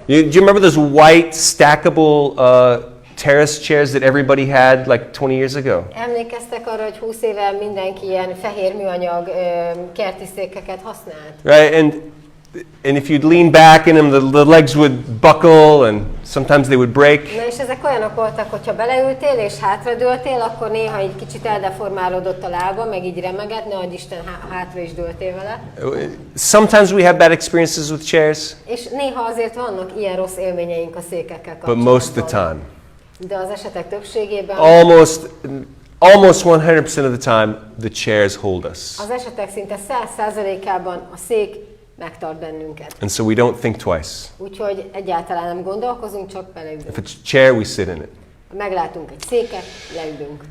Do you remember those white stackable terrace chairs that everybody had like 20 years ago? Emlékeztek arra, hogy 20 éve mindenki ilyen fehér műanyag kerti székeket használt? Right, and if you'd lean back in them, the legs would buckle, and sometimes they would break. Na és ezek olyanok voltak, hogyha beleültél és hátradőltél, akkor néha egy kicsit eldeformálódott a lába, meg így remegett, ne adj Isten, hátra is dőltél vele. Sometimes we have bad experiences with chairs. És néha azért vannak ilyen rossz élményeink a székekkel kapcsolatban. But most of the time. De az esetek többségében Almost 100% of the time, the chairs hold us. az esetek szinte 100%-ában a szék megtart bennünket. And so we don't think twice. Úgyhogy egyáltalán nem gondolkozunk, csak beleülünk. If it's a chair, we sit in it. Meglátunk egy széket, leülünk.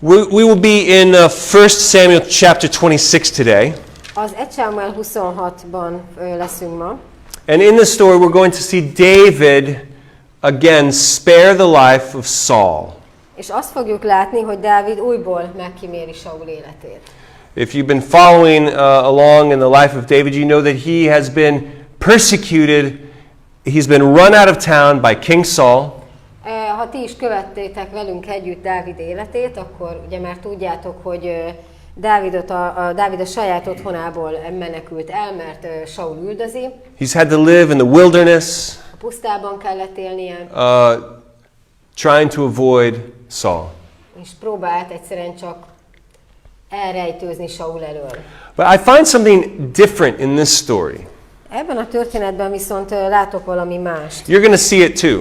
We will be in 1 Samuel chapter 26 today. Az 1 Sámuel 26-ban leszünk ma. And in this story we're going to see David again spare the life of Saul. És azt fogjuk látni, hogy Dávid újból megkíméli Saul életét. If you've been following along in the life of David, you know that he has been persecuted. He's been run out of town by King Saul. Ha ti is követtétek velünk együtt Dávid életét, akkor ugye már tudjátok, hogy Dávid a saját otthonából menekült el, mert Saul üldözi. He's had to live in the wilderness. A pusztában kellett élnie. Trying to avoid Saul. És próbált egyszerűen csak elrejtőzni Saul elől. But I find something different in this story. Ebben a történetben viszont látok valami mást. You're going to see it too.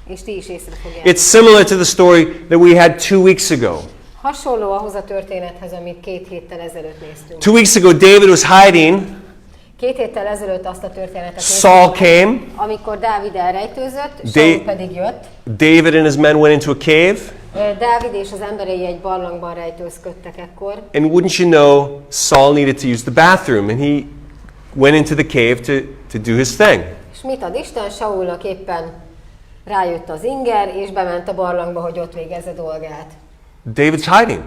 És ti is észre fogjátok. It's similar to the story that we had 2 weeks ago. Hasonló ahhoz a történethez, amit 2 héttel ezelőtt néztünk. 2 weeks ago, David was hiding. 2 héttel ezelőtt azt a történetet Saul néztünk, came. amikor Dávid elrejtőzött, Saul pedig jött. David and his men went into a cave. Dávid és az emberei egy barlangban rejtőzködtek ekkor. And wouldn't you know, Saul needed to use the bathroom, and he went into the cave to do his thing. És mit ad Isten? Saulnak éppen rájött az inger, és bement a barlangba, hogy ott végezze dolgát. David's hiding.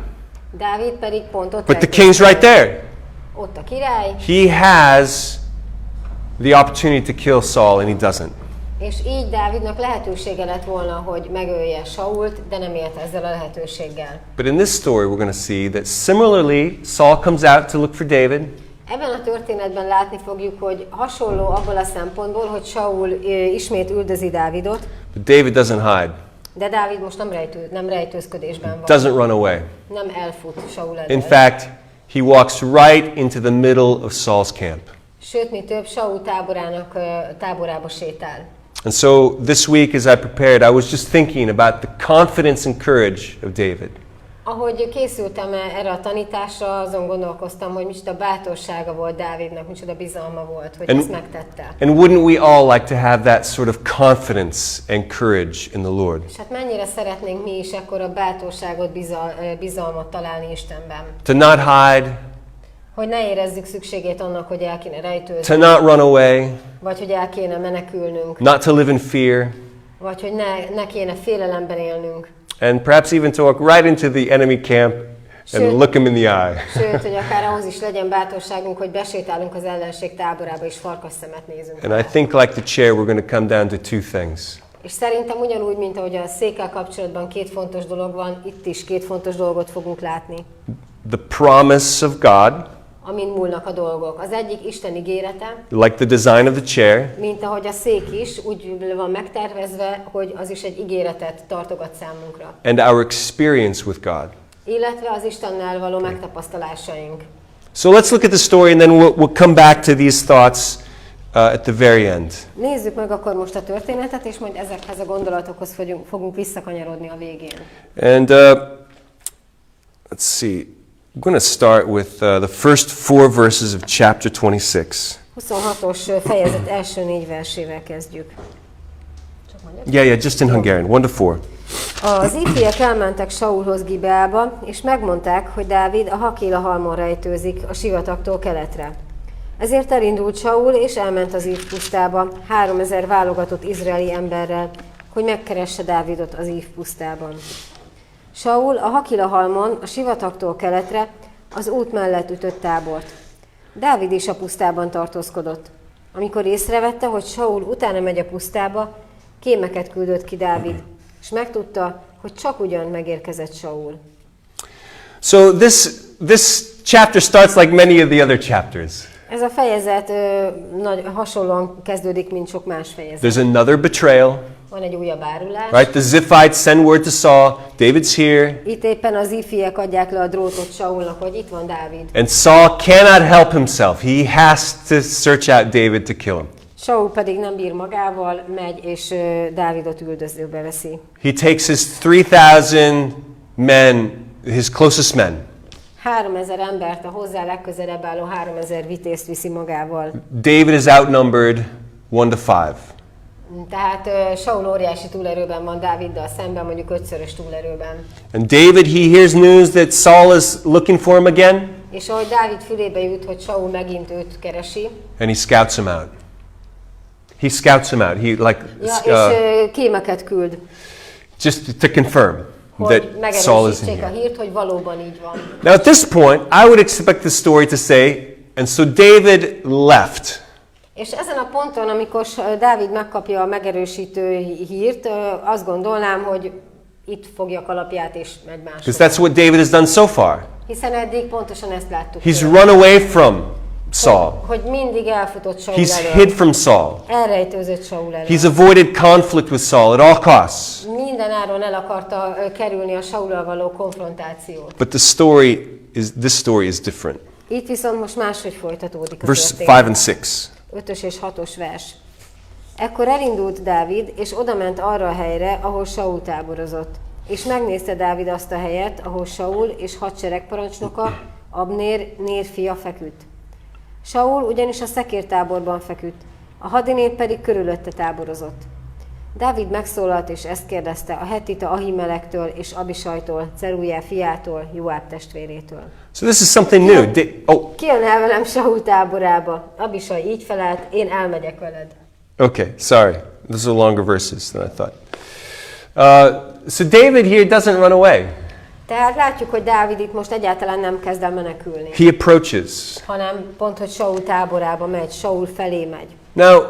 Dávid pedig pont ott But the king's right there. Ott a király. He has the opportunity to kill Saul, and he doesn't. És így Dávidnak lehetősége lett volna, hogy megölje Sault, de nem élt ezzel a lehetőséggel. But in this story we're going to see that similarly Saul comes out to look for David. Ebben a történetben látni fogjuk, hogy hasonló abból a szempontból, hogy Saul ismét üldözi Dávidot. But David doesn't hide. De Dávid most nem rejtőzködésben van. Doesn't run away. Nem elfut Saul elől. In fact, he walks right into the middle of Saul's camp. Sőt, mi több, Saul táborába sétál. And so this week as I prepared, I was just thinking about the confidence and courage of David. Ahogy készültem erre a tanításra, azon gondolkoztam, hogy micsoda bátorsága volt Dávidnak, micsoda bizalma volt, hogy ezt megtette. And wouldn't we all like to have that sort of confidence and courage in the Lord? És hát mennyire szeretnénk mi is ekkora bátorságot, bizalmat találni Istenben. To not hide. Hogy ne érezzük szükségét annak, hogy el kéne rejtőzni. To not run away. Vagy hogy el kéne menekülnünk. Not to live in fear. Vagy hogy ne kéne félelemben élnünk. And perhaps even to walk right into the enemy camp and look him in the eye. Sőt, hogy akár ahhoz is legyen bátorságunk, hogy besétálunk az ellenség táborába és farkasszemet nézünk. And I think like the chair we're going to come down to 2 things. És szerintem ugyanúgy, mint ahogy a székkel kapcsolatban 2 fontos dolog van, itt is 2 fontos dolgot fogunk látni. The promise of God. Amin múlnak a dolgok. Az egyik Isten ígérete. Like the design of the chair. Mint ahogy a szék is, úgy van megtervezve, hogy az is egy ígéretet tartogat számunkra. And our experience with God. Illetve az Istennel való megtapasztalásaink. So let's look at the story and then we'll come back to these thoughts at the very end. Nézzük meg akkor most a történetet, és majd ezekhez a gondolatokhoz fogunk visszakanyarodni a végén. And let's see. I'm going to start with the first 4 verses of chapter 26. 26-os fejezet első 4 versével kezdjük. Yeah, just in Hungarian, 1-4. Az ífiek elmentek Saulhoz Gibeába, és megmondták, hogy Dávid a Hakila-halmon rejtőzik, a sivatagtól keletre. Ezért elindult Saul, és elment az Ív pusztába 3000 válogatott izraeli emberrel, hogy megkeresse Dávidot az Ív pusztában. Saul a Hakila-halmon, a sivatagtól keletre, az út mellett ütött tábort. Dávid is a pusztában tartózkodott. Amikor észrevette, hogy Saul utána megy a pusztába, kémeket küldött ki Dávid, és megtudta, hogy csak ugyan megérkezett Saul. So this chapter starts like many of the other chapters. Ez a fejezet hasonlóan kezdődik, mint sok más fejezet. There's another betrayal. Van egy újabb árulás. Right? The Ziphites send word to Saul, David's here. Itt éppen az ifiek adják le a drótot Saulnak, hogy itt van Dávid. And Saul cannot help himself. He has to search out David to kill him. Saul pedig nem bír magával, megy és Dávidot üldözőbe veszi. He takes his 3,000 men, his closest men. 3000 embert, a hozzá legközelebb álló 3000 vitézt viszi magával. David is outnumbered 1-5. Tehát Saul óriási túlerőben van Dáviddal szemben, mondjuk 5-szörös túlerőben. And David, he hears news that Saul is looking for him again. És ahogy Dávid fülébe jut, hogy Saul megint őt keresi. And he scouts him out. He scouts him out. He like és kémeket küld. just to confirm that hogy Saul is in megerősítsék a here. hírt, hogy valóban így van. Now at this point, I would expect the story to say, and so David left. És ezen a ponton, amikor Dávid megkapja a megerősítő hírt, azt gondolnám, hogy itt fogja a kalapját és megy Because máshova. that's what David has done so far. Hiszen eddig pontosan ezt láttuk. He's tőle. run away from Saul. Hogy mindig elfutott Saul He's elől. hid from Saul. Elrejtőzött Saul elől. He's avoided conflict with Saul at all costs. Minden áron el akarta kerülni a Saullal való konfrontációt. But this story is different. Itt viszont most máshogy folytatódik a Verse 5 történet. and 6. 5-ös és 6-os vers. Ekkor elindult Dávid, és odament arra a helyre, ahol Saul táborozott. És megnézte Dávid azt a helyet, ahol Saul és hadseregparancsnoka, Abnér, Nér fia feküdt. Saul ugyanis a szekértáborban feküdt, a hadinép pedig körülötte táborozott. Dávid megszólalt és ezt kérdezte a hettita Ahimelektől és Abisajtól, Cerújel fiától, Joáb testvérétől. So this is something new. Ki jön el velem Saul táborába? Abisaj így felelt, én elmegyek veled. Okay, sorry. Those are longer verses than I thought. So David here doesn't run away. Tehát látjuk, hogy Dávid itt most egyáltalán nem kezd el menekülni, He approaches. hanem pont, hogy Saul táborába megy, Saul felé megy. Now,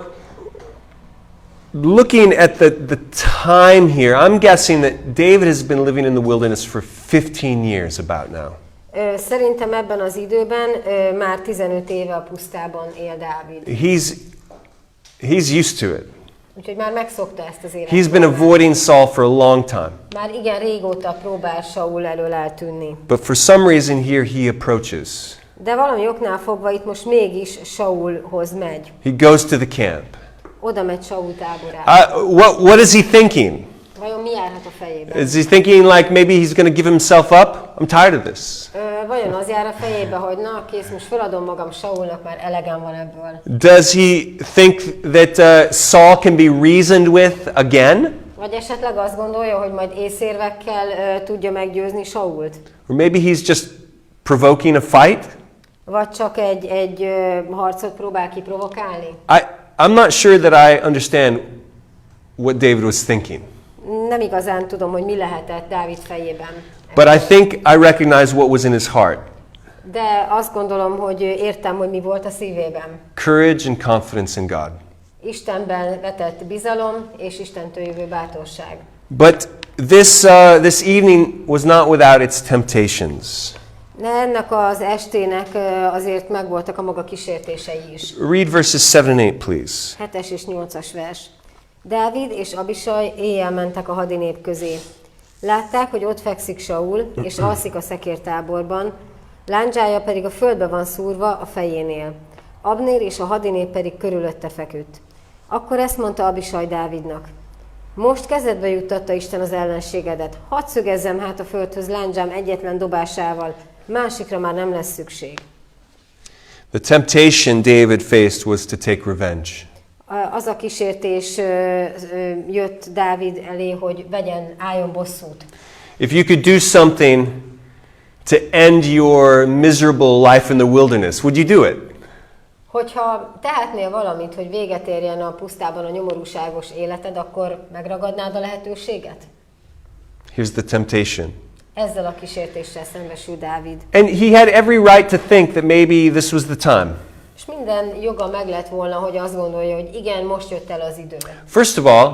looking at the time here, I'm guessing that David has been living in the wilderness for 15 years about now. Szerintem ebben az időben már 15 éve a pusztában él Dávid. He's used to it. Úgyhogy már megszokta ezt az életet. He's been avoiding Saul for a long time. Már igen régóta próbál Saul elől eltűnni. But for some reason here he approaches. De valami oknál fogva itt most mégis Saulhoz megy. He goes to the camp. Oda megy Saul táborába. What is he thinking? Vajon mi járhat a fejében? Is he thinking like maybe he's going to give himself up? I'm tired of this. Vajon az jár a fejébe, hogy na kész, most feladom magam Saulnak, már elegem van ebből. Does he think that Saul can be reasoned with again? Vagy esetleg azt gondolja, hogy majd észérvekkel tudja meggyőzni Sault? Or maybe he's just provoking a fight? Vagy csak egy harcot próbál kiprovokálni? I'm not sure that I understand what David was thinking. Nem igazán tudom, hogy mi lehetett Dávid fejében. But I think I recognize what was in his heart. De azt gondolom, hogy értem, hogy mi volt a szívében. Courage and confidence in God. Istenben vetett bizalom és Istentől jövő bátorság. But this evening was not without its temptations. De ennek az estének azért megvoltak a maga kísértései is. Read verses 7 and 8, please. 7-es és 8-as vers. Dávid és Abisaj éjjel mentek a hadinép közé. Látták, hogy ott fekszik Saul, és alszik a szekértáborban, lándzsája pedig a földbe van szúrva a fejénél. Abnér és a hadinép pedig körülötte feküdt. Akkor ezt mondta Abisaj Dávidnak. Most kezedbe juttatta Isten az ellenségedet. Hadd szögezzem hát a földhöz lándzsám egyetlen dobásával, másikra már nem lesz szükség. The temptation David faced was to take revenge. Az a kísértés jött Dávid elé, hogy álljon bosszút. If you could do something to end your miserable life in the wilderness, would you do it? Hogyha tehetnél valamit, hogy véget érjen a pusztában a nyomorúságos életed, akkor megragadnád a lehetőséget? Here's the temptation. Ezzel a kísértéssel szembesül Dávid. And he had every right to think that maybe this was the time. És minden joga meg lett volna, hogy azt gondolja, hogy igen, most jött el az idő. First of all,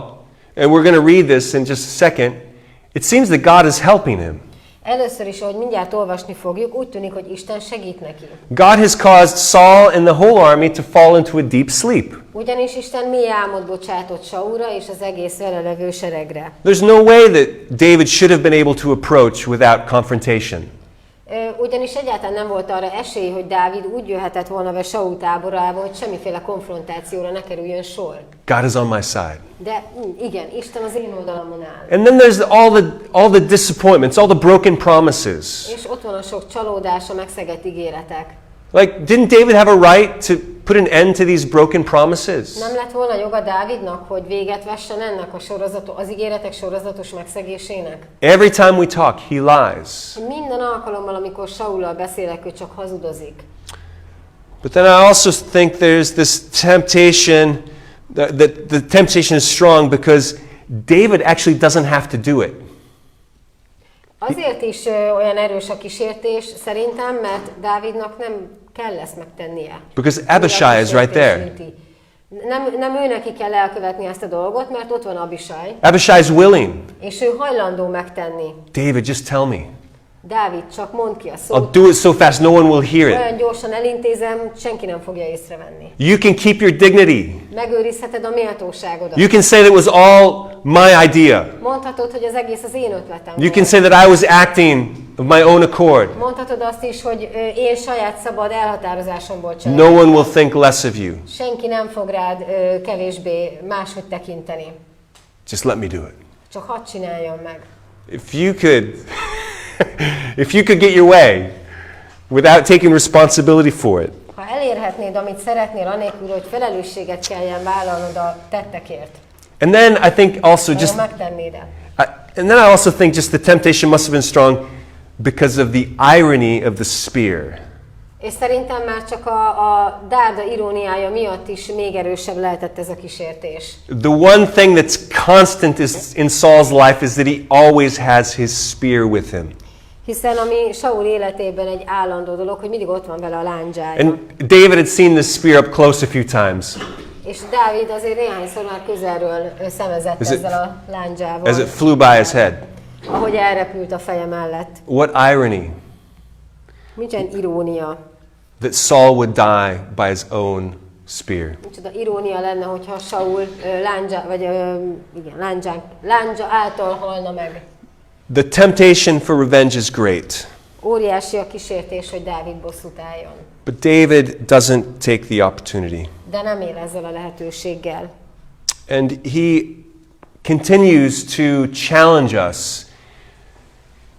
and we're going to read this in just a second, it seems that God is helping him. Először is, ahogy mindjárt olvasni fogjuk, úgy tűnik, hogy Isten segít neki. God has caused Saul and the whole army to fall into a deep sleep. Ugyanis Isten mély álmot bocsátott Saulra és az egész vele levő seregre. There's no way that David should have been able to approach without confrontation. Ugyanis egyáltalán nem volt arra esély, hogy Dávid úgy jöhetett volna be Saul táborába, hogy semmiféle konfrontációra ne kerüljön sor. God is on my side. De igen, Isten az én oldalamon áll. And then there's all the disappointments, all the broken promises. És ott van a sok csalódás, a megszegett ígéretek. Like, didn't David have a right to put an end to these broken promises? Nem lett volna joga Dávidnak, hogy véget vessen ennek az ígéretek sorozatos megszegésének? Every time we talk, he lies. Minden alkalommal, amikor Saullal beszélek, ő csak hazudozik. But then I also think there's this temptation, that the temptation is strong because David actually doesn't have to do it. Azért is olyan erős a kísértés szerintem, mert Dávidnak nem kell ezt megtennie. Because Abishai is right there. Nem ő neki kell elkövetni ezt a dolgot, mert ott van Abishai. Abishai is willing. És ő hajlandó megtenni. David, just tell me. Dávid, csak mondd ki a I'll szót. do it so fast no one will hear it. Olyan gyorsan elintézem, senki nem fogja észrevenni. You can keep your dignity. Megőrizheted a méltóságodat. You can say that it was all my idea. Mondhatod, hogy az egész az én ötletem You can volt. say that I was acting of my own accord. Mondhatod azt is, hogy én saját szabad elhatározásomból No cselekedtem. one will think less of you. Senki nem fog rád kevésbé máshogy tekinteni. Just let me do it. Csak hadd csináljam meg. If you could get your way without taking responsibility for it, Ha elérhetnéd, amit szeretnél, anélkül, hogy felelősséget kelljen vállalnod a tettekért, and then I think also vajon just megtennéd-e? and then I also think just the temptation must have been strong because of the irony of the spear. És szerintem már csak a dárda iróniája miatt is még erősebb lehetett ez a kísértés. The one thing that's constant in Saul's life is that he always has his spear with him. Hiszen ami Saul életében egy állandó dolog, hogy mindig ott van vele a lándzsája. And David had seen this spear up close a few times És Dávid azért néhányszor már közelről szemezett ezzel a lándzsával, as it flew by his head. ahogy elrepült a feje mellett. What irony Nincsen irónia. that Saul would die by his own spear. Micsoda irónia lenne, hogyha Saul lándzsa által halna meg. The temptation for revenge is great, Óriási a kísértés, hogy Dávid bosszút álljon. but David doesn't take the opportunity. De nem él ezzel a lehetőséggel. And he continues to challenge us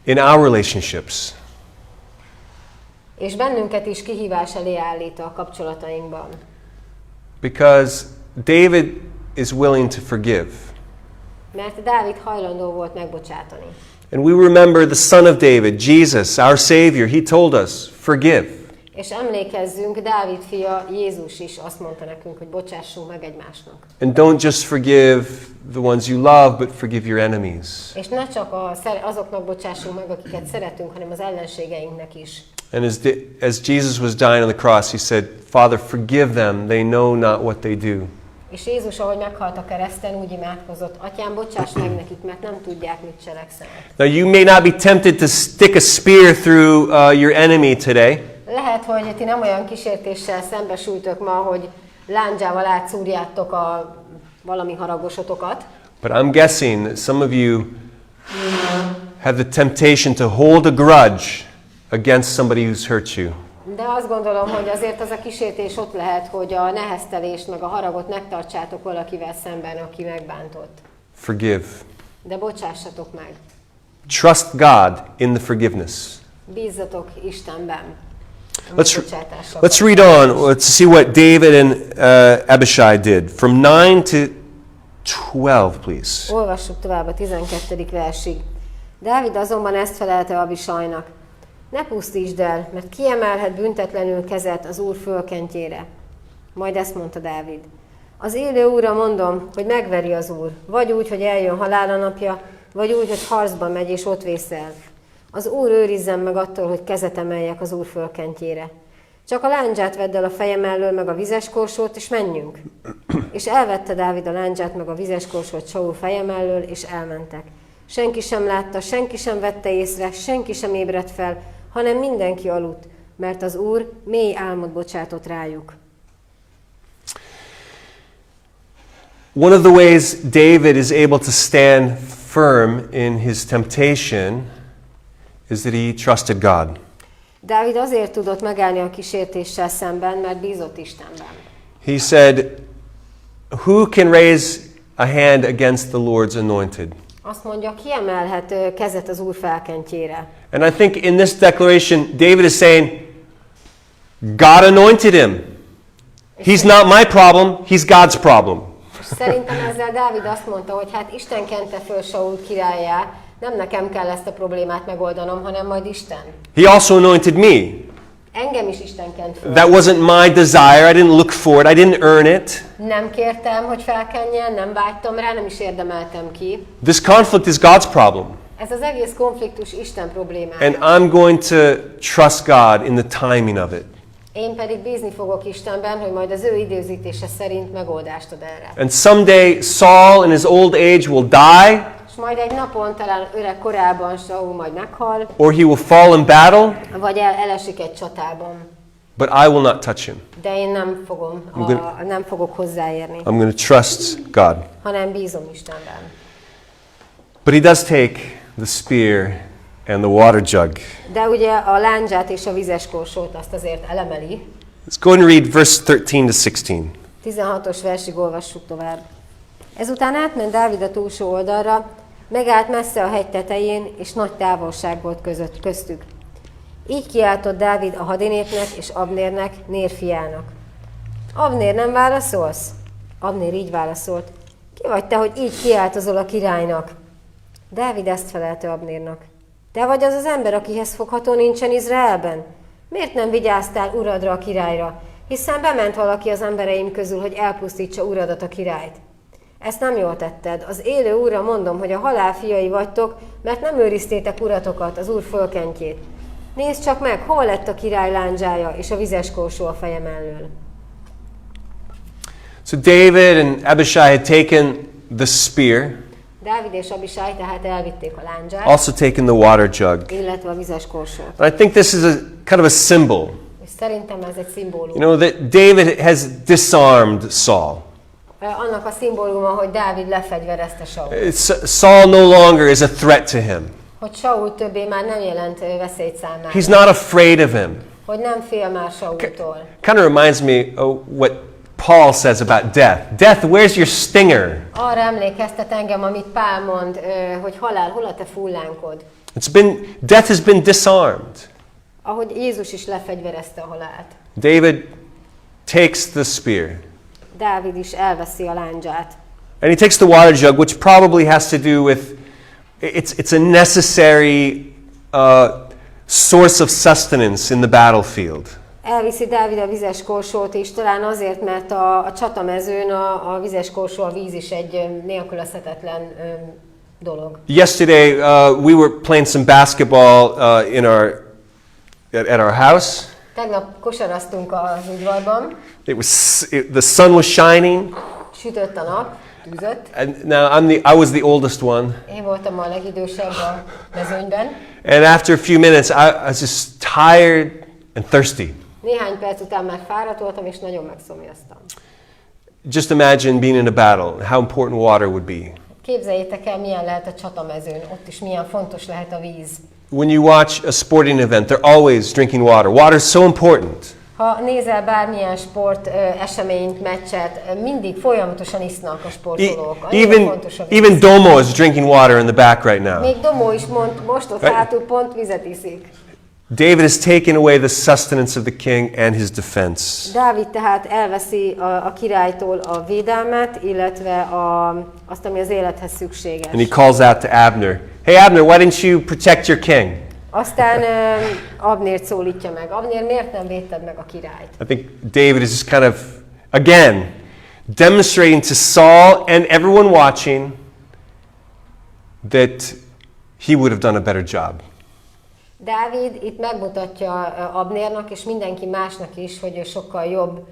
in our relationships. És bennünket is kihívás elé állít a kapcsolatainkban. Because David is willing to forgive. Mert Dávid hajlandó volt megbocsátani. And we remember the Son of David, Jesus, our Savior. He told us, forgive. És emlékezzünk, Dávid fia Jézus is azt mondta nekünk, hogy bocsássunk meg egymásnak. And don't just forgive the ones you love, but forgive your enemies. És ne csak azoknak bocsássunk meg, akiket szeretünk, hanem az ellenségeinknek is. And as Jesus was dying on the cross, he said, Father, forgive them. They know not what they do. És Jézus, ahogy meghalt a kereszten, úgy imádkozott, Atyám, bocsáss meg nekik, mert nem tudják, mit cselekszenek. Now you may not be tempted to stick a spear through your enemy today. Lehet, hogy ti nem olyan kísértéssel szembesültök ma, hogy lándzsával átszúrjátok a valami haragosotokat. But I'm guessing that some of you have the temptation to hold a grudge against somebody who's hurt you. De azt gondolom, hogy azért az a kísértés ott lehet, hogy a neheztelést meg a haragot megtartsátok valakivel szemben, aki megbántott. Forgive. De bocsássatok meg. Trust God in the forgiveness. Bízzatok Istenben. Let's read on. Let's see what David and Abishai did. From 9 to 12, please. Olvassuk tovább a 12. versig. Dávid azonban ezt felelte Abishainak. Ne pusztítsd el, mert kiemelhet büntetlenül kezet az Úr fölkentjére. Majd ezt mondta Dávid. Az élő Úrra mondom, hogy megveri az Úr, vagy úgy, hogy eljön halála napja, vagy úgy, hogy harcba megy és ott vészel. Az Úr őrizzen meg attól, hogy kezet emeljek az Úr fölkentjére. Csak a lándzsát vedd el a fejem elől, meg a vizes korsót, és menjünk. És elvette Dávid a lándzsát, meg a vizes korsót Saul fejem elől, és elmentek. Senki sem látta, senki sem vette észre, senki sem ébredt fel, hanem mindenki aludt, mert az Úr mély álmot bocsátott rájuk. One of the ways David is able to stand firm in his temptation is that he trusted God. Dávid azért tudott megállni a kísértéssel szemben, mert bízott Istenben. He said, "Who can raise a hand against the Lord's anointed?" Azt mondja, ki emelhet kezet az Úr felkentjére. And I think in this declaration, David is saying, God anointed him. He's not my problem, he's God's problem. És szerintem ezzel Dávid azt mondta, hogy hát Isten kente föl Saul királlyá, nem nekem kell ezt a problémát megoldanom, hanem majd Isten. He also anointed me. Engem is Isten kent föl. That wasn't my desire, I didn't look for it, I didn't earn it. Nem kértem, hogy felkenjen, nem vágytam rá, nem is érdemeltem ki. This conflict is God's problem. Ez az egész konfliktus Isten problémája. And I'm going to trust God in the timing of it. Én pedig bízni fogok Istenben, hogy majd az ő időzítése szerint megoldást ad erre. And someday Saul in his old age will die, És majd egy napon, talán öreg korában Saul majd meghal, or he will fall in battle, vagy elesik egy csatában. but I will not touch him. De én nem fogok hozzáérni, I'm going to trust God. hanem bízom Istenben. But he does take the spear and the water jug. De ugye a lándzsát és a vizes korsót azt azért elemeli. Let's go and read verse 13 to 16. 16-os versig olvassuk tovább. Ezután átment Dávid a túlsó oldalra, megállt messze a hegy tetején, és nagy távolság volt köztük. Így kiáltott Dávid a hadinépnek és Abnérnek, Nér fiának. Abnér, nem válaszolsz? Abnér így válaszolt. Ki vagy te, hogy így kiáltozol a királynak? Dávid ezt felelte Abnérnak. Te vagy az az ember, akihez fogható nincsen Izraelben? Miért nem vigyáztál uradra, a királyra? Hiszen bement valaki az embereim közül, hogy elpusztítsa uradat, a királyt. Ezt nem jól tetted. Az élő Úrra mondom, hogy a halál fiai vagytok, mert nem őriztétek uratokat, az Úr fölkentjét. Nézd csak meg, hol lett a király lándzsája és a vizes korsó a fejem elől. So David and Abishai had taken the spear, Dávid és Abisai tehát elvitték a lándzsát, also taken the water jug. illetve a vizes korsót. And I think this is a kind of a symbol. És szerintem ez egy szimbólum. You know, that David has disarmed Saul. Annak a szimbóluma, hogy Dávid lefegyverezte Saul. Saul no longer is a threat to him. Hogy Saul többé már nem jelent veszélyt számára. He's not afraid of him. Hogy nem fél már Saultól. Kind of reminds me of what Paul says about death. Death, where's your stinger? Arra emlékeztet engem, amit Pál mond, hogy halál, hol a te fullánkod? Death has been disarmed. Ahogy Jézus is lefegyverezte a halált. David takes the spear. Dávid is elveszi a lándzsát. And he takes the water jug, which probably has to do with, it's a necessary source of sustenance in the battlefield. Elviszi Dávid a vizes korsót is, talán azért, mert a csatamezőn a vizes korsó, a víz is egy nélkülözhetetlen dolog. Yesterday we were playing some basketball at our house. Tegnap kosaraztunk az udvarban. The sun was shining. Sütött a nap, tűzött. And now I was the oldest one. Én voltam a legidősebb a mezőnyben. And after a few minutes, I was just tired and thirsty. Néhány perc után már fáradt voltam, és nagyon megszomjaztam. Just imagine being in a battle, how important water would be. Képzeljétek el, milyen lehet a csatamezőn, ott is milyen fontos lehet a víz. When you watch a sporting event, they're always drinking water. Water is so important. Ha nézel bármilyen sport eseményt, meccset, mindig folyamatosan isznak a sportolók. Even Domo is drinking water in the back right now. Még Domó is most ott hátul pont vizet iszik. David has taken away the sustenance of the king and his defense. Dávid tehát elveszi a királytól a védelmet, illetve azt, ami az élethez szükséges. And he calls out to Abner, "Hey Abner, why didn't you protect your king?" Aztán Abnért szólítja meg. Abnér, miért nem védted meg a királyt? I think David is just kind of, again, demonstrating to Saul and everyone watching that he would have done a better job. Dávid itt megmutatja Abnérnak és mindenki másnak is, hogy ő sokkal jobb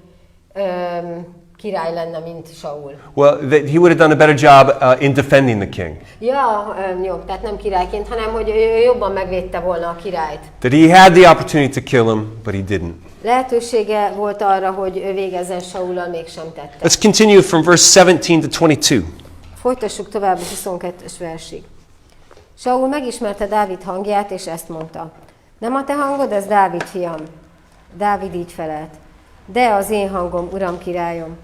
király lenne, mint Saul. Well, that he would have done a better job in defending the king. Ja, jó, tehát nem királyként, hanem hogy ő jobban megvédte volna a királyt. That he had the opportunity to kill him, but he didn't. Lehetősége volt arra, hogy ő végezzen Saullal, mégsem tette. Let's continue from verse 17 to 22. Folytassuk tovább a 22-es versig. Saul megismerte Dávid hangját, és ezt mondta. Nem a te hangod, ez Dávid, fiam? Dávid így felelt. De az én hangom, uram királyom.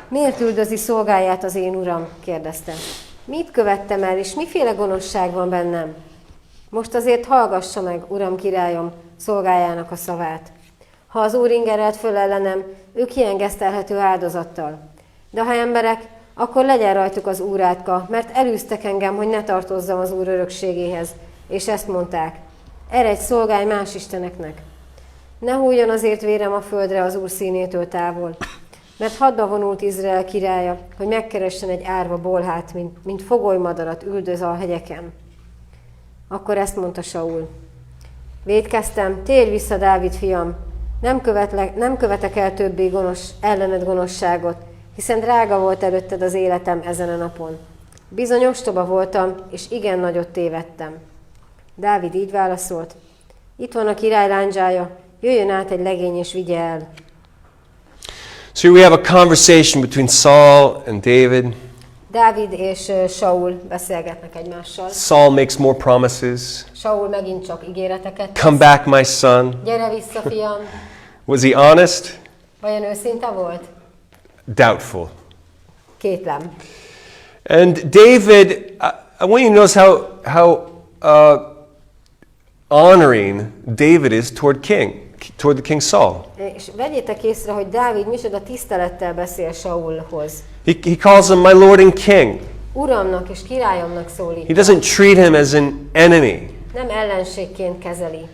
Miért üldözi szolgáját az én uram? Kérdezte. Mit követtem el, és miféle gonoszság van bennem? Most azért hallgassa meg, uram királyom, szolgájának a szavát. Ha az Úr ingerelt föl ellenem, ő kiengesztelhető áldozattal. De ha emberek, akkor legyen rajtuk az Úr átka, mert elűztek engem, hogy ne tartozzam az Úr örökségéhez. És ezt mondták, eredj, szolgálj más isteneknek. Ne hulljon azért vérem a földre az Úr színétől távol. Mert hadba vonult Izrael királya, hogy megkeressen egy árva bolhát, mint fogolymadarat üldöz a hegyeken. Akkor ezt mondta Saul. Vétkeztem, térj vissza, Dávid fiam, nem követek el többé ellened gonoszságot, hiszen drága volt előtted az életem ezen a napon. Bizony ostoba voltam, és igen nagyot tévedtem. Dávid így válaszolt. Itt van a király lándzsája, jöjjön át egy legény és vigye el. So here we have a conversation between Saul and David. Dávid és Saul beszélgetnek egymással. Saul makes more promises. Saul megint csak ígéreteket. Come back, my son. Gyere vissza, fiam. Was he honest? Vajon őszinte volt? Doubtful. Kétlem. And David, I want you to notice how honoring David is toward the king Saul. És vegyétek észre, hogy Dávid micsoda tisztelettel beszél Saulhoz. He calls him my lord and king. Uramnak és királyomnak szólít. He doesn't treat him as an enemy. Nem ellenségként kezeli.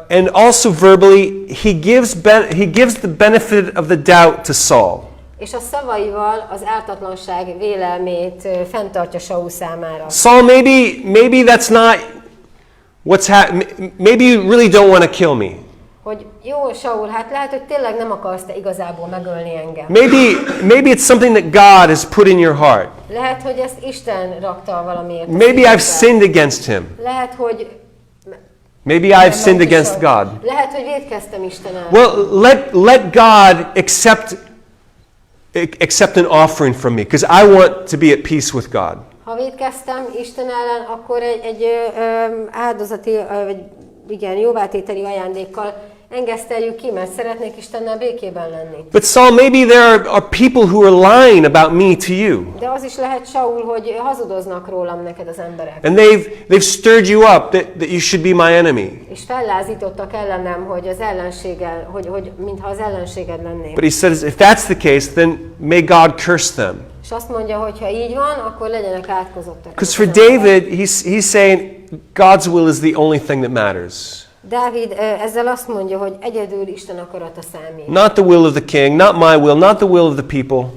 And also verbally, he gives the benefit of the doubt to Saul. És a szavaival az ártatlanság vélelmét fenntartja Saul számára. Saul, maybe that's not what's happening. Maybe you really don't want to kill me. Hogy jó, Saul, hát lehet, hogy tényleg nem akarsz te igazából megölni engem. Maybe it's something that God has put in your heart. Lehet, hogy ezt Isten rakta valamiért. Maybe I've sinned against him. Lehet, hogy Maybe I've sinned against God. Lehet, hogy vétkeztem Isten ellen. Well, let God accept an offering from me, because I want to be at peace with God. Ha vétkeztem Isten ellen, akkor egy áldozati, vagy igen, jóvátételi ajándékkal engeszteljük ki, mert szeretnék Istennel békében lenni. But Saul, maybe there are people who are lying about me to you. De az is lehet, Saul, hogy hazudoznak rólam neked az emberek. And they've stirred you up that you should be my enemy. És fellázítottak ellenem, hogy az ellenséggel, hogy mintha az ellenséged lennék. But he says, if that's the case, then may God curse them. És azt mondja, hogy ha így van, akkor legyenek átkozottak. Because for David, he's saying God's will is the only thing that matters. Dávid ezzel azt mondja, hogy egyedül Isten akarata számít. Not the will of the king, not my will, not the will of the people.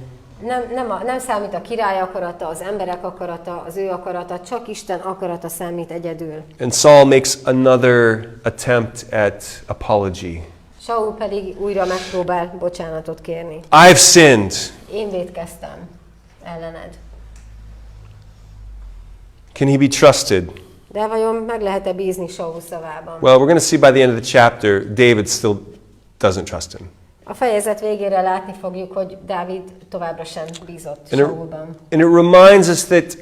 Nem számít a király akarata, az emberek akarata, az ő akarata, csak Isten akarata számít egyedül. And Saul makes another attempt at apology. Saul pedig újra megpróbál bocsánatot kérni. I've sinned. Én vétkeztem ellened. Can he be trusted? De vajon meg lehet-e bízni Saul szavában? Well, we're going to see by the end of the chapter, David still doesn't trust him. A fejezet végére látni fogjuk, hogy Dávid továbbra sem bízott Saulban. And it reminds us that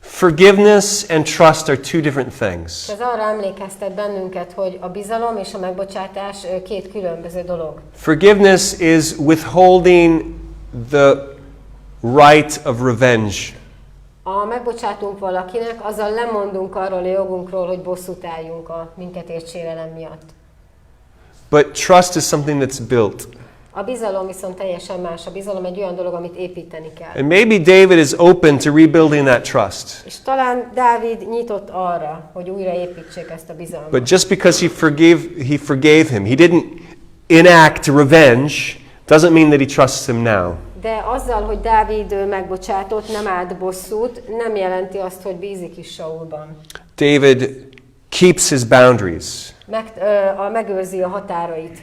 forgiveness and trust are two different things. Ez arra emlékeztet bennünket, hogy a bizalom és a megbocsátás két különböző dolog. Forgiveness is withholding the right of revenge. Ha megbocsátunk valakinek, azzal lemondunk arról a jogunkról, hogy bosszút álljunk a minket ért sérelem miatt. But trust is something that's built. A bizalom viszont teljesen más. A bizalom egy olyan dolog, amit építeni kell. And maybe David is open to rebuilding that trust. És talán Dávid nyitott arra, hogy újraépítsék ezt a bizalmat. But just because he forgave him, he didn't enact revenge, doesn't mean that he trusts him now. De azzal, hogy Dávid megbocsátott, nem állt bosszút, nem jelenti azt, hogy bízik is Saulban. David keeps his boundaries. Megőrzi a határait.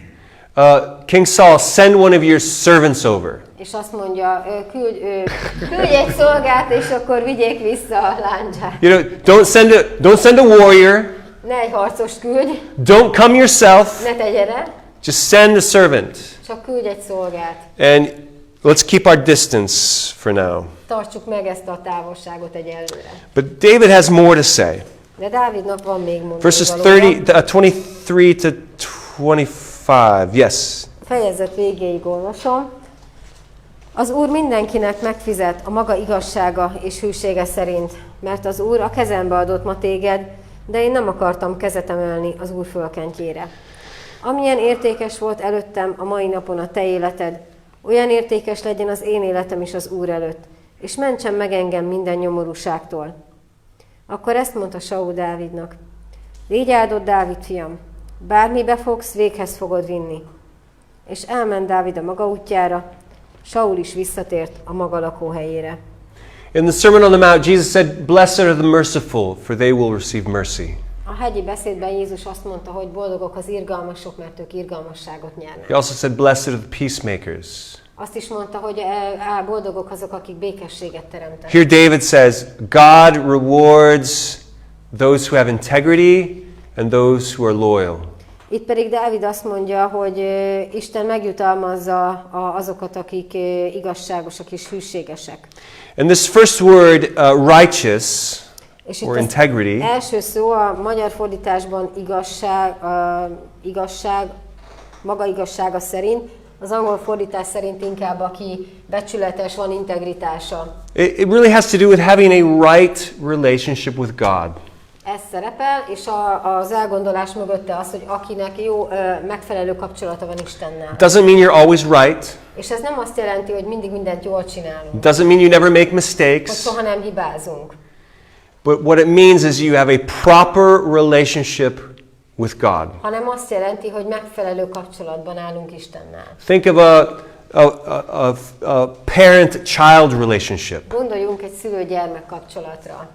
King Saul, send one of your servants over. És azt mondja, küldj egy szolgát, és akkor vigyék vissza a lándzsát. You know, don't send a warrior. Ne egy harcost küldj. Don't come yourself. Ne te gyere. Just send a servant. Csak küldj egy szolgát. And let's keep our distance for now. Tartsuk meg ezt a távolságot egyelőre. But David has more to say. De Dávidnak van még mondani Verses valója. 23 to 25. Yes. Fejezet végéig olvasom. Az Úr mindenkinek megfizet a maga igazsága és hűsége szerint, mert az Úr a kezembe adott ma téged, de én nem akartam kezet emelni az Úr fölkentjére. Amilyen értékes volt előttem a mai napon a te életed, olyan értékes legyen az én életem is az Úr előtt, és mentsen meg engem minden nyomorúságtól. Akkor ezt mondta Saul Dávidnak. Légy áldott, Dávid fiam, bármibe fogsz, véghez fogod vinni. És elment Dávid a maga útjára, Saul is visszatért a maga lakóhelyére. In the Sermon on the Mount, Jesus said, "Blessed are the merciful, for they will receive mercy." A hegyi beszédben Jézus azt mondta, hogy boldogok az irgalmasok, mert ők irgalmasságot nyernek. He also said, "Blessed are the peacemakers." Azt is mondta, hogy boldogok azok, akik békességet teremtenek. Here David says, God rewards those who have integrity and those who are loyal. Itt pedig Dávid azt mondja, hogy Isten megjutalmazza azokat, akik igazságosak és hűségesek. And this first word, righteous, És or itt integrity, az első szó a magyar fordításban igazság, maga igazsága szerint, az angol fordítás szerint inkább aki becsületes, van integritása. it really has to do with having a right relationship with God. Ez szerepel, és az elgondolás mögötte az, hogy akinek jó, megfelelő kapcsolata van Istennel. Doesn't mean you're always right. És ez nem azt jelenti, hogy mindig mindent jól csinálunk, Doesn't mean you never make hogy mistakes. soha nem hibázunk. But what it means is you have a proper relationship with God. Hanem azt jelenti, hogy megfelelő kapcsolatban állunk Istennel. Think of a parent-child relationship. Gondoljunk egy szülő-gyermek kapcsolatra.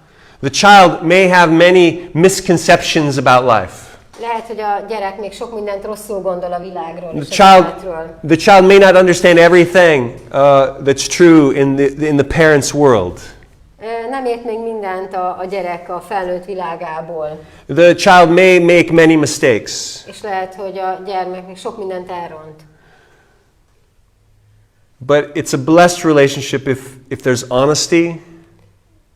The child may have many misconceptions about life. Lehet, hogy a gyerek még sok mindent rosszul gondol a világról és az The életről. child may not understand everything that's true in the parent's world. Nem ért még mindent a gyerek a felnőtt világából. The child may make many mistakes. És lehet, hogy a gyermek még sok mindent elront. But it's a blessed relationship if there's honesty,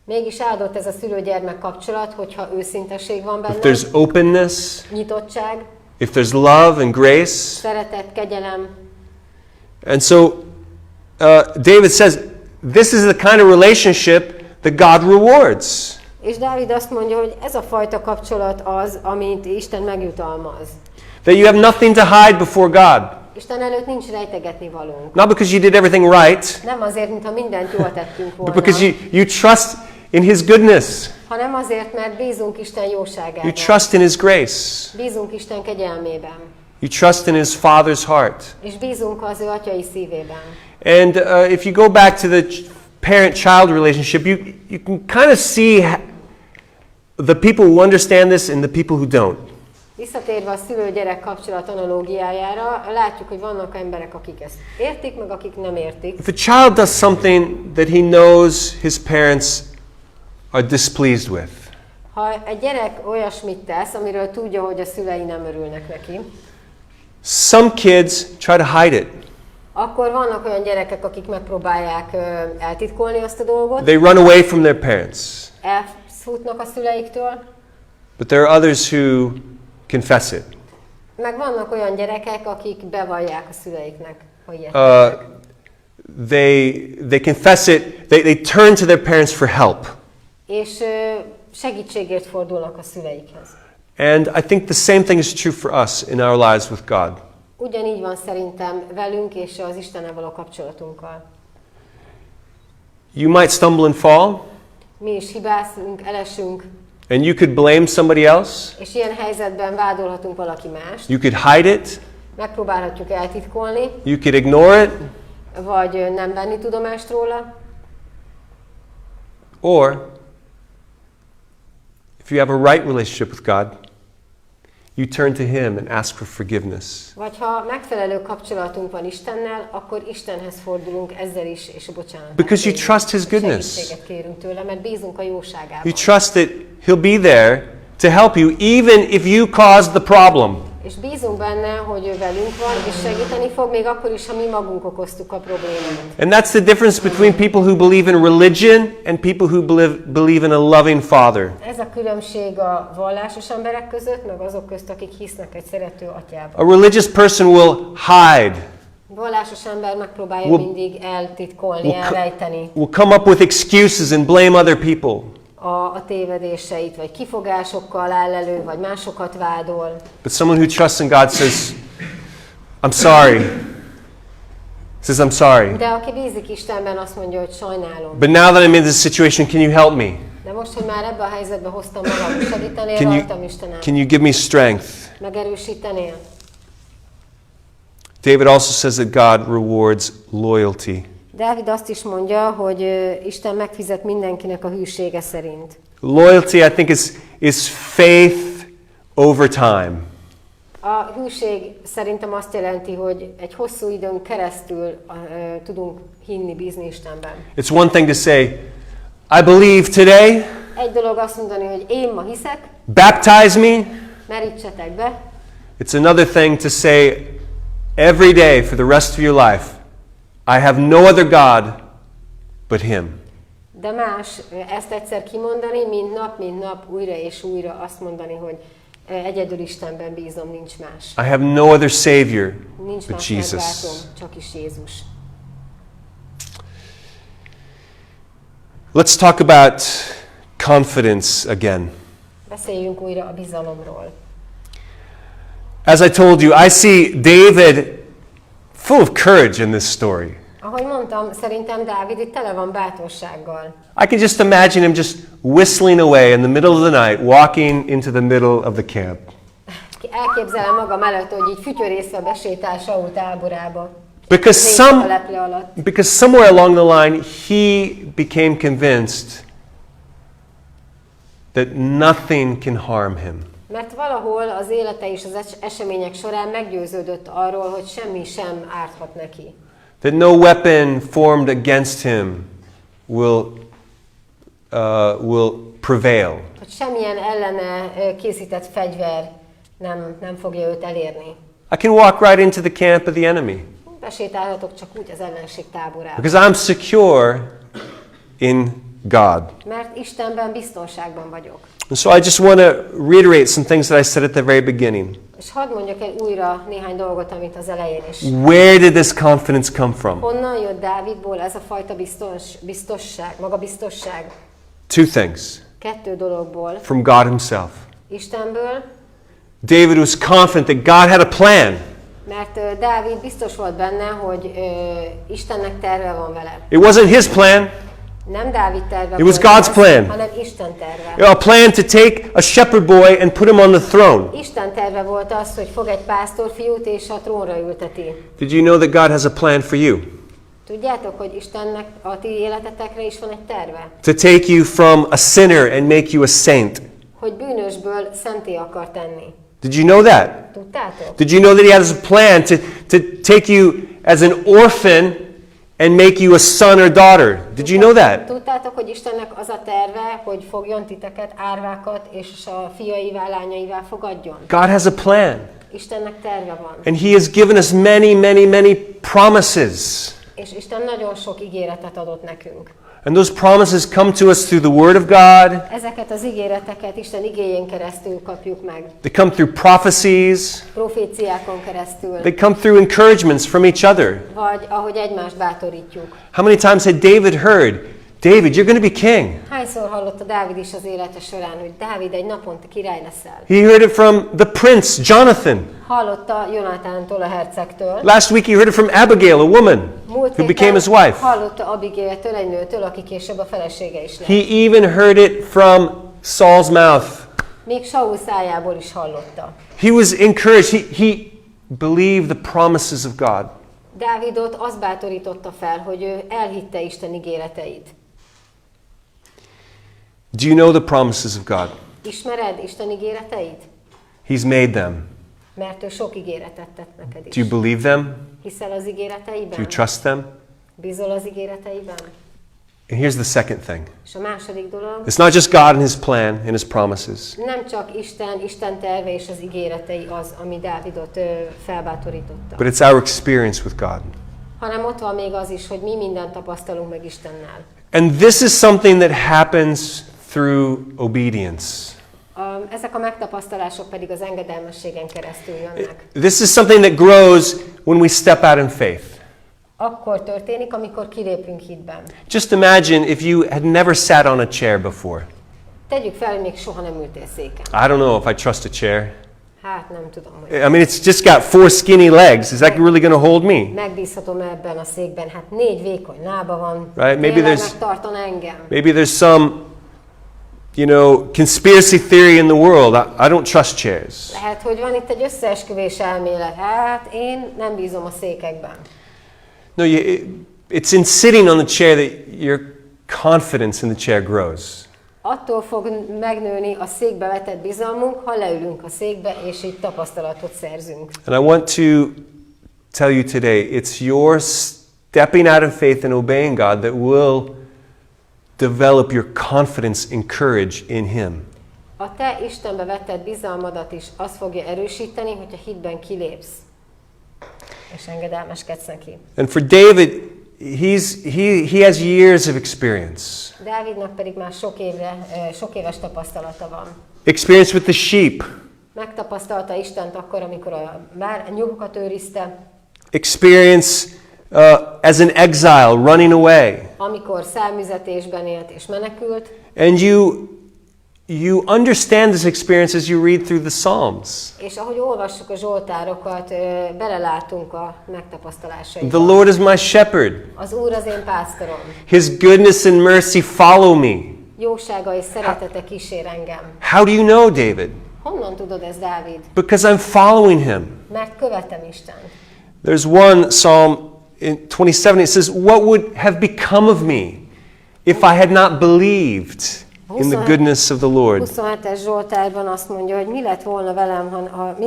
Mégis áldott ez a szülő-gyermek kapcsolat, hogyha őszinteség van if benne, there's openness, nyitottság, if there's love and grace. szeretet, kegyelem. And so David says, this is the kind of relationship that God rewards. És Dávid azt mondja, hogy ez a fajta kapcsolat az, amit Isten megjutalmaz. That you have nothing to hide before God. Isten előtt nincs rejtegetni valónk. Not because you did everything right, Nem azért, mintha mindent jól tettünk but volna, because you trust in His goodness. hanem azért, mert bízunk Isten You jóságában. trust in His grace. Bízunk Isten kegyelmében. You trust in His Father's heart. És bízunk az ő atyai szívében. And if you go back to the parent-child relationship, you can kind of see the people who understand this and the people who don't. Visszatérve a szülő-gyerek kapcsolat analógiájára, látjuk, hogy vannak emberek, akik ezt értik, meg akik nem értik. If a child does something that he knows his parents are displeased with, Ha egy gyerek olyasmit tesz, amiről tudja, hogy a szülei nem örülnek neki, some kids try to hide it. akkor vannak olyan gyerekek, akik megpróbálják eltitkolni azt a dolgot, They run away from their parents. elfutnak a szüleiktől, But there are others who confess it. meg vannak olyan gyerekek, akik bevallják a szüleiknek, hogy ilyet. They confess it. They turn to their parents for help. És segítségért fordulnak a szüleikhez. And I think the same thing is true for us in our lives with God. Ugyanígy van szerintem velünk és az Istennel való kapcsolatunkkal. You might stumble and fall, Mi is hibázunk, elesünk, and you could blame somebody else. és ilyen helyzetben vádolhatunk valaki mást, You could hide it. megpróbálhatjuk eltitkolni, You could ignore it. vagy nem venni tudomást róla, Or, if you have a right relationship with God, you turn to Him and ask for forgiveness. Vagy ha megfelelő kapcsolatunk van Istennel, akkor Istenhez fordulunk ezzel is, és a bocsánatot Because you trust His goodness. segítséget kérünk tőle, mert bízunk a jóságában. You trust that He'll be there to help you, even if you caused the problem. És bízunk benne, hogy ő velünk van, és segíteni fog, még akkor is, ha mi magunk okoztuk a problémát. And that's the difference between people who believe in religion and people who believe in a loving Father. Ez a különbség a vallásos emberek között, meg azok közt, akik hisznek egy szerető atyában. A religious person will hide, Vallásos ember megpróbálja mindig eltitkolni, elrejteni will come up with excuses and blame other people. a tévedéseit, vagy kifogásokkal áll elő, vagy másokat vádol. But someone who trusts in God says, I'm sorry. Says, I'm sorry. De aki bízik Istenben, azt mondja, hogy sajnálom. But now that I'm in this situation, can you help me? De most, hogy már ebbe a helyzetbe hoztam magam, segítenél rajtam, Istenem? Can you give me strength? Megerősítenél? David also says that God rewards loyalty. Dávid azt is mondja, hogy Isten megfizet mindenkinek a hűsége szerint. Loyalty, I think, is faith over time. A hűség szerintem azt jelenti, hogy egy hosszú időn keresztül tudunk hinni, bízni Istenben. It's one thing to say, I believe today. Egy dolog azt mondani, hogy én ma hiszek, Baptize me. merítsetek be. It's another thing to say every day for the rest of your life, I have no other God but Him. De más ezt egyszer kimondani, mint nap, újra és újra azt mondani, hogy egyedül Istenben bízom, nincs más. I have no other Savior Nincs but más Jesus. megváltom, csak is Jézus. Let's talk about confidence again. Beszéljünk újra a bizalomról. As I told you, I see David full of courage in this story. Ahogy mondtam, szerintem Dávid itt tele van bátorsággal. I can just imagine him just whistling away in the middle of the night, walking into the middle of the camp. Elképzelem magam előtt, hogy így fütyörészve besétál Saul táborába. Because somewhere along the line he became convinced that nothing can harm him. Mert valahol az élete és az események során meggyőződött arról, hogy semmi sem árthat neki. That no weapon formed against him will prevail. Hogy semmilyen ellene készített fegyver nem fogja őt elérni. I can walk right into the camp of the enemy. Besétálhatok csak úgy az ellenség táborába. Because I'm secure in God. Mert Istenben biztonságban vagyok. And so I just want to reiterate some things that I said at the very beginning. És hadd mondjak el újra néhány dolgot, amit az elején is. Where did this confidence come from? Honnan jött Dávidból ez a fajta biztosság, magabiztosság? Two things. Kettő dologból. From God Himself. Istenből. David was confident that God had a plan. Mert Dávid biztos volt benne, hogy Istennek terve van vele. It wasn't his plan. Nem Dávid terve It was volt God's plan. hanem Isten terve. A plan to take a shepherd boy and put him on the throne. Isten terve volt az, hogy fog egy pásztorfiút és a trónra ülteti. Did you know that God has a plan for you? Tudjátok, hogy Istennek a ti életetekre is van egy terve? To take you from a sinner and make you a saint. Hogy bűnösből szenté akar tenni. Did you know that? Tudtátok? Did you know that He has a plan to take you as an orphan and make you a son or daughter? Did you know that? Tudtátok, hogy Istennek az a terve, hogy fogjon titeket árvákat és a fiaivá, lányaivá fogadjon? God has a plan. Istennek terve van. And He has given us many, many, many promises. És Isten nagyon sok ígéretet adott nekünk. And those promises come to us through the Word of God. Ezeket az ígéreteket Isten igéjén keresztül kapjuk meg. They come through prophecies. Proféciákon keresztül. They come through encouragements from each other. Vagy ahogy egymást bátorítjuk. How many times had David heard, David, you're going to be king? Hányszor hallotta Dávid is az élete során, hogy Dávid egy napon te király leszel? He heard it from the prince, Jonathan. Hallotta Jonatántól, a hercegtől. Last week he heard it from Abigail, a woman who became his wife. Hallotta Abigailtől, egy nőtől, aki később a felesége is lett. He even heard it from Saul's mouth. Még Saul szájából is hallotta. He was encouraged. He believed the promises of God. Dávidot azt bátorította fel, hogy ő elhitte Isten ígéreteit. Do you know the promises of God? Ismered Isten ígéreteit? He's made them. Mert ő sok ígéretet tett neked is. Do you believe them? Hiszel az ígéreteiben? Do you trust them? Bízol az ígéreteiben? And here's the second thing. És a második dolog, It's not just God and His plan and His promises. nem csak Isten terve és az ígéretei az, ami Dávidot felbátorította, But it's our experience with God. hanem ott van még az is, hogy mi mindent tapasztalunk meg Istennel. And this is something that happens through obedience. Ezek a megtapasztalások pedig az engedelmességen keresztül jönnek. This is something that grows when we step out in faith. Akkor történik, amikor kilépünk hitben. Just imagine if you had never sat on a chair before. Tegyük fel, hogy még soha nem ültél széken. I don't know if I trust a chair. Hát nem tudom, hogy I mean, it's just got 4 skinny legs. Is that really going to hold me? megbízhatom ebben a székben. Hát 4 vékony lába van. Right, maybe Tényleg there's- megtartan engem. Maybe there's some, conspiracy theory in the world. I don't trust chairs. Lehet, hogy van itt egy összeesküvés elmélet. Hát én nem bízom a székekben. No, it's in sitting on the chair that your confidence in the chair grows. Attól fog megnőni a székbe vetett bizalmunk, ha leülünk a székbe, és így tapasztalatot szerzünk. And I want to tell you today, it's your stepping out in faith and obeying God that will develop your confidence and courage in Him. A te Istenbe vetett bizalmadat is azt fogja erősíteni, hogyha hitben kilépsz, és engedelmeskedsz neki. And for David, he has years of experience. Dávidnak pedig már sok éves tapasztalata van. Experience with the sheep. Megtapasztalta Istent akkor, amikor a nyugokat őrizte, Experience as an exile, running away. amikor szárműzetésben élt és menekült, And you understand this experience as you read through the Psalms. és ahogy olvassuk a Zsoltárokat, belelátunk a megtapasztalásaiba. The Lord is my shepherd. Az Úr az én pásztorom. His goodness and mercy follow me. Jósága és szeretete kísér engem. How do you know, David? Honnan tudod ez, Dávid? Because I'm following him. Mert követem Istent. There's one Psalm in 27, it says, "What would have become of me if I had not believed in the goodness of the Lord?" 27-es Zsoltárban azt mondja, hogy mi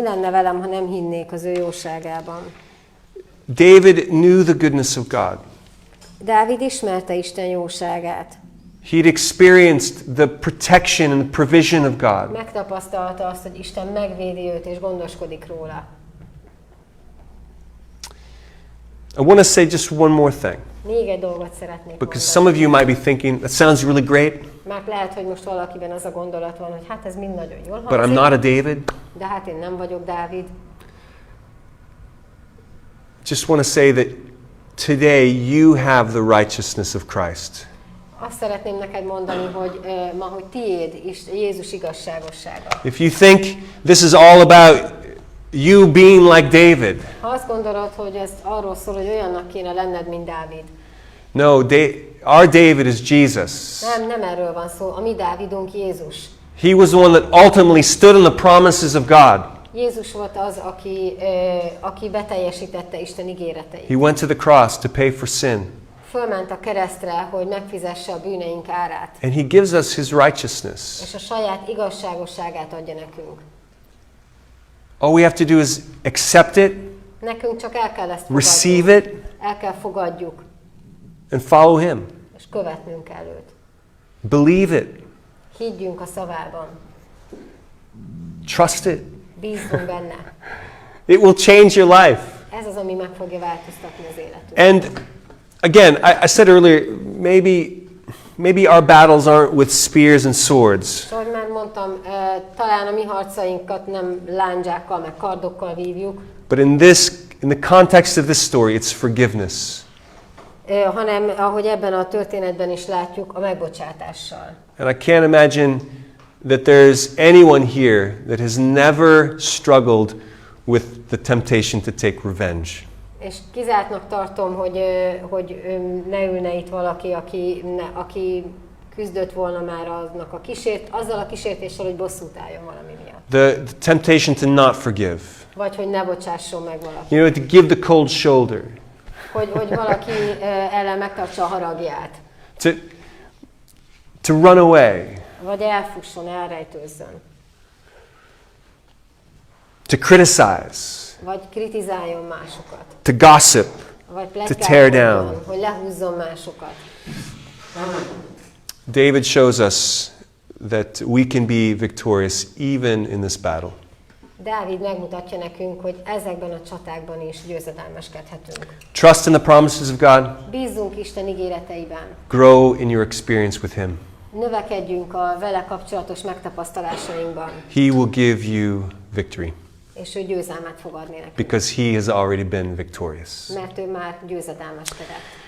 lenne velem, ha nem hinnék az ő jóságában. David knew the goodness of God. Dávid ismerte Isten jóságát. He'd experienced the protection and the provision of God. Megtapasztalta azt, hogy Isten megvédi őt és gondoskodik róla. I want to say just one more thing, Még egy dolgot szeretnék because some of you might be thinking, that sounds really great, Mert lehet, hogy most valakiben az a gondolat van, hogy hát ez mind nagyon jól but I'm hangzik, not a David. de hát én nem vagyok Dávid. Just want to say that today you have the righteousness of Christ. Azt szeretném neked mondani, hogy hogy tiéd is Jézus igazságossága. If you think this is all about you being like David, Ha azt gondolod, hogy ez arról szól, hogy olyannak kéne lenned, mint Dávid. no, our David is Jesus. Nem erről van szó. A mi Dávidunk Jézus. He was the one that ultimately stood on the promises of God. Jézus volt az, aki beteljesítette Isten ígéreteit. He went to the cross to pay for sin, Fölment a keresztre, hogy megfizesse a bűneink árát, and He gives us His righteousness. és a saját igazságosságát adja nekünk. All we have to do is accept it, Nekünk csak el kell ezt receive it, el kell fogadjuk, and follow Him. és követnünk kell őt. Believe it, Higgyünk a szavában, trust it. bízzunk benne. It will change your life. Ez az, ami meg fogja változtatni az életünket. And again, I said earlier, maybe our battles aren't with spears and swords, És ahogy már mondtam, talán a mi harcainkat nem lándzsákkal, meg kardokkal vívjuk, but in the context of this story, it's forgiveness. hanem, ahogy ebben a történetben is látjuk, a megbocsátással. And I can't imagine that there's anyone here that has never struggled with the temptation to take revenge. És kizártnak tartom, hogy ne ülne itt valaki, aki küzdött volna már azzal a kísértéssel, hogy bosszút álljon valami miatt. The temptation to not forgive. Vagy hogy ne bocsásson meg valaki. You know, to give the cold shoulder. Hogy valaki ellen megtartsa a haragját. To run away. Vagy elfusson, elrejtőzzön. to criticize, vagy kritizáljon másokat, to gossip, vagy to tear down. pletykálkodjon, hogy lehúzzon másokat. David shows us that we can be victorious even in this battle. Dávid megmutatja nekünk, hogy ezekben a csatákban is győzedelmeskedhetünk. Trust in the promises of God. Bízzunk Isten ígéreteiben. Grow in your experience with Him. Növekedjünk a vele kapcsolatos megtapasztalásainkban, He will give you victory és ő győzelmet fog adni nekünk, because He has already been victorious. mert ő már győzedelmeskedett.